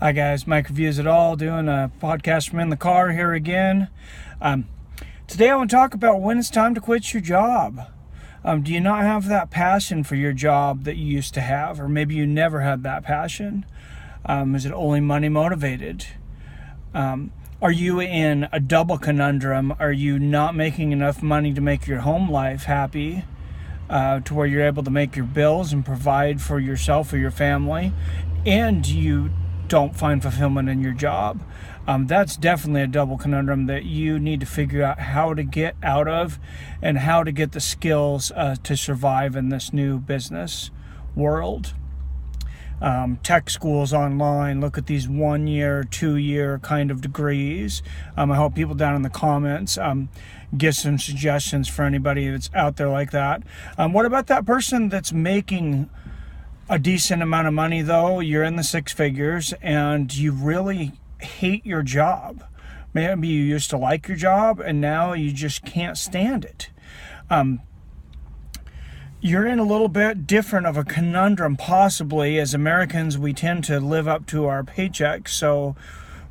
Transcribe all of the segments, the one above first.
Hi guys, Mike Reviews It All, doing a podcast from in the car here again. Today I want to talk about when it's time to quit your job. Do you not have that passion for your job that you used to have? Or maybe you never had that passion? Is it only money motivated? Are you in a double conundrum? Are you not making enough money to make your home life happy? To where you're able to make your bills and provide for yourself or your family, and you don't find fulfillment in your job. That's definitely a double conundrum that you need to figure out how to get out of and how to get the skills to survive in this new business world. Tech schools online, look at these 1 year, 2 year kind of degrees. I hope people down in the comments give some suggestions for anybody that's out there like that. What about that person that's making a decent amount of money though? You're in the six figures and you really hate your job. Maybe you used to like your job and now you just can't stand it. You're in a little bit different of a conundrum possibly. As Americans, we tend to live up to our paychecks, so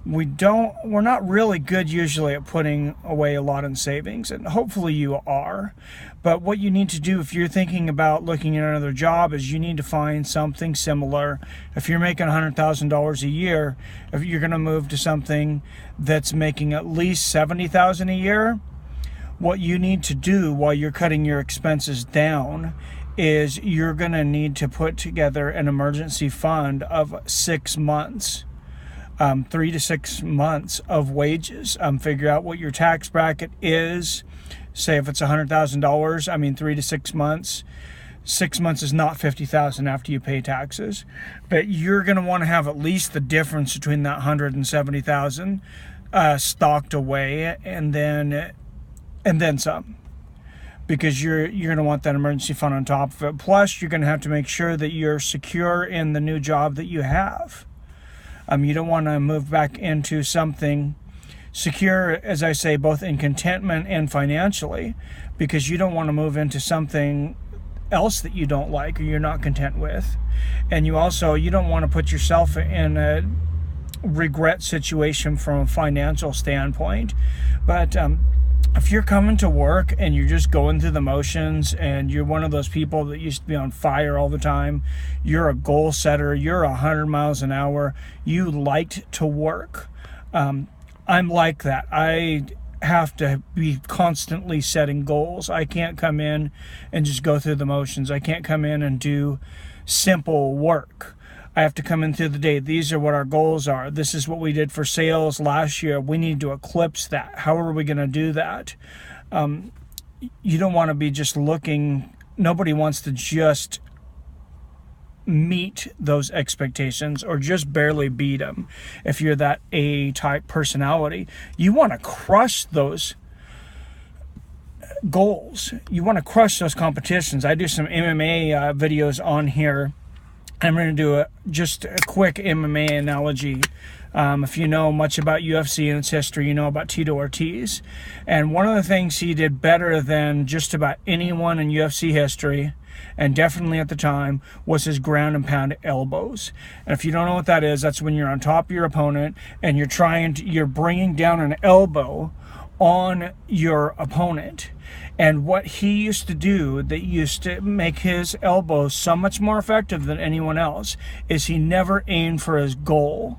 we're not really good usually at putting away a lot in savings, and hopefully you are. But what you need to do if you're thinking about looking at another job is you need to find something similar. If you're making $100,000 a year, if you're going to move to something that's making at least $70,000 a year, what you need to do while you're cutting your expenses down is you're going to need to put together an emergency fund of 6 months. 3 to 6 months of wages. Figure out what your tax bracket is. Say if it's $100,000, 3 to 6 months. 6 months is not $50,000 after you pay taxes, but you're going to want to have at least the difference between that $100,000 and $70,000 stocked away, and then some, because you're going to want that emergency fund on top of it. Plus, you're going to have to make sure that you're secure in the new job that you have. You don't want to move back into something secure, as I say, both in contentment and financially, because you don't want to move into something else that you don't like or you're not content with. And you don't want to put yourself in a regret situation from a financial standpoint. But if you're coming to work and you're just going through the motions and you're one of those people that used to be on fire all the time, you're a goal setter, you're 100 miles an hour, you liked to work. I'm like that. I have to be constantly setting goals. I can't come in and just go through the motions. I can't come in and do simple work. I have to come in through the day. These are what our goals are. This is what we did for sales last year. We need to eclipse that. How are we going to do that? You don't want to be just looking. Nobody wants to just meet those expectations or just barely beat them. If you're that A-type personality, you want to crush those goals. You want to crush those competitions. I do some MMA videos on here. I'm going to do just a quick MMA analogy. If you know much about UFC and its history, you know about Tito Ortiz. And one of the things he did better than just about anyone in UFC history, and definitely at the time, was his ground and pound elbows. And if you don't know what that is, that's when you're on top of your opponent and you're bringing down an elbow on your opponent. And what he used to do that used to make his elbows so much more effective than anyone else is he never aimed for his goal.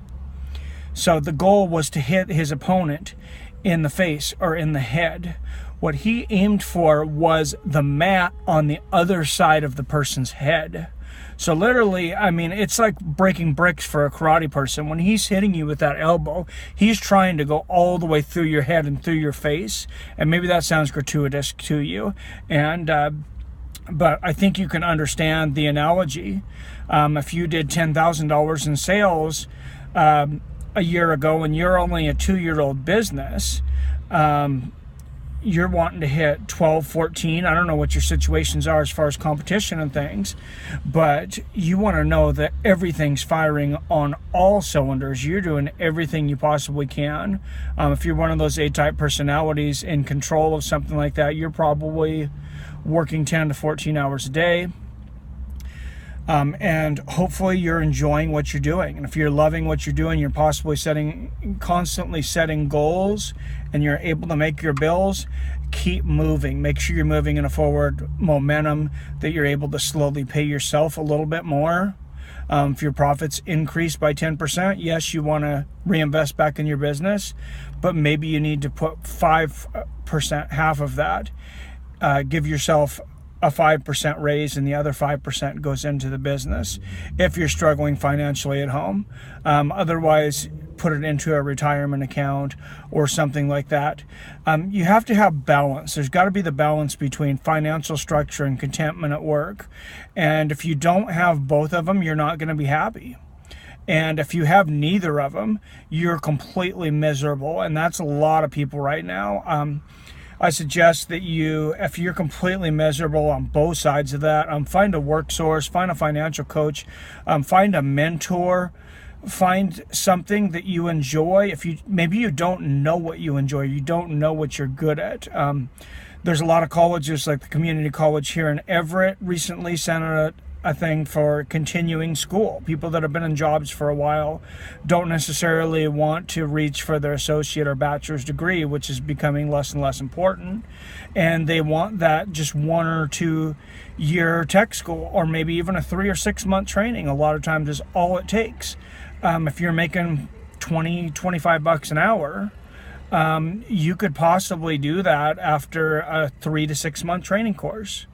So the goal was to hit his opponent in the face or in the head. What he aimed for was the mat on the other side of the person's head. So literally, it's like breaking bricks for a karate person. When he's hitting you with that elbow, he's trying to go all the way through your head and through your face. And maybe that sounds gratuitous to you. But I think you can understand the analogy. If you did $10,000 in sales a year ago and you're only a 2-year-old business, you're wanting to hit 12, 14. I don't know what your situations are as far as competition and things, but you want to know that everything's firing on all cylinders. You're doing everything you possibly can. If you're one of those A-type personalities in control of something like that, you're probably working 10 to 14 hours a day. And hopefully you're enjoying what you're doing. And if you're loving what you're doing, you're possibly constantly setting goals, and you're able to make your bills. Keep moving. Make sure you're moving in a forward momentum, that you're able to slowly pay yourself a little bit more. If your profits increase by 10%, yes, you want to reinvest back in your business, but maybe you need to put 5%, half of that. Give yourself a 5% raise, and the other 5% goes into the business if you're struggling financially at home. Otherwise, put it into a retirement account or something like that. You have to have balance. There's got to be the balance between financial structure and contentment at work. And if you don't have both of them, you're not going to be happy. And if you have neither of them, you're completely miserable. And that's a lot of people right now. I suggest that if you're completely miserable on both sides of that, find a work source, find a financial coach, find a mentor, find something that you enjoy. Maybe you don't know what you enjoy, you don't know what you're good at. There's a lot of colleges, like the community college here in Everett recently sent a thing for continuing school. People that have been in jobs for a while don't necessarily want to reach for their associate or bachelor's degree, which is becoming less and less important. And they want that just 1 or 2 year tech school, or maybe even a 3 or 6 month training. A lot of times is all it takes. If you're making $20-25 an hour, you could possibly do that after a 3 to 6 month training course.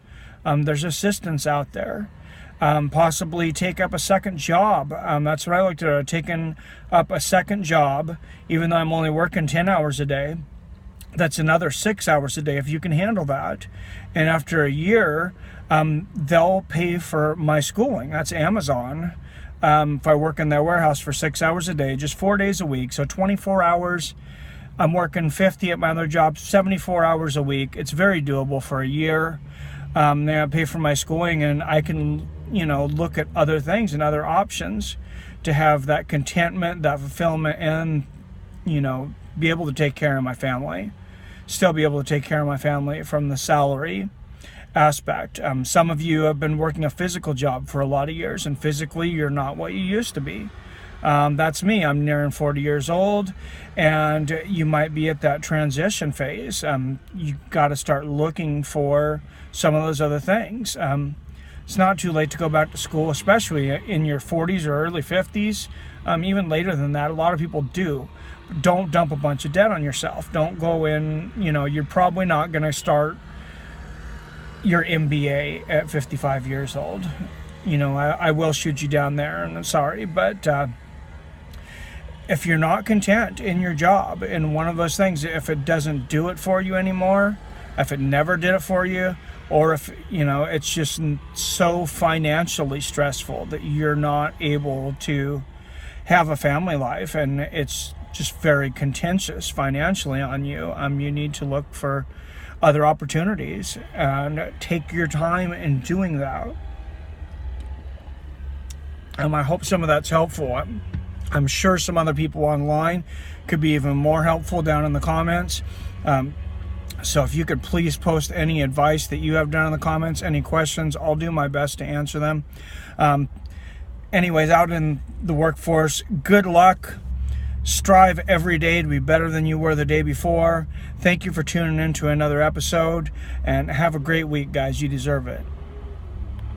There's assistance out there. Possibly take up a second job. That's what I looked at. Taking up a second job, even though I'm only working 10 hours a day. That's another 6 hours a day if you can handle that. And after a year, they'll pay for my schooling. That's Amazon. If I work in their warehouse for 6 hours a day, just 4 days a week, so 24 hours. I'm working 50 at my other job, 74 hours a week. It's very doable for a year. They pay for my schooling, and I can, look at other things and other options to have that contentment, that fulfillment, and, be able to take care of my family. Still be able to take care of my family from the salary aspect. Some of you have been working a physical job for a lot of years, and physically you're not what you used to be. That's me. I'm nearing 40 years old, and you might be at that transition phase. You got to start looking for some of those other things. It's not too late to go back to school, especially in your 40s or early 50s. Even later than that, a lot of people do. Don't dump a bunch of debt on yourself. Don't go in, you're probably not going to start your MBA at 55 years old. I will shoot you down there, and I'm sorry, but if you're not content in your job, and one of those things, if it doesn't do it for you anymore, if it never did it for you, or if it's just so financially stressful that you're not able to have a family life, and it's just very contentious financially on you, you need to look for other opportunities and take your time in doing that. I hope some of that's helpful. I'm sure some other people online could be even more helpful down in the comments. So if you could please post any advice that you have down in the comments, any questions, I'll do my best to answer them. Anyways, out in the workforce, good luck. Strive every day to be better than you were the day before. Thank you for tuning in to another episode, and have a great week, guys. You deserve it.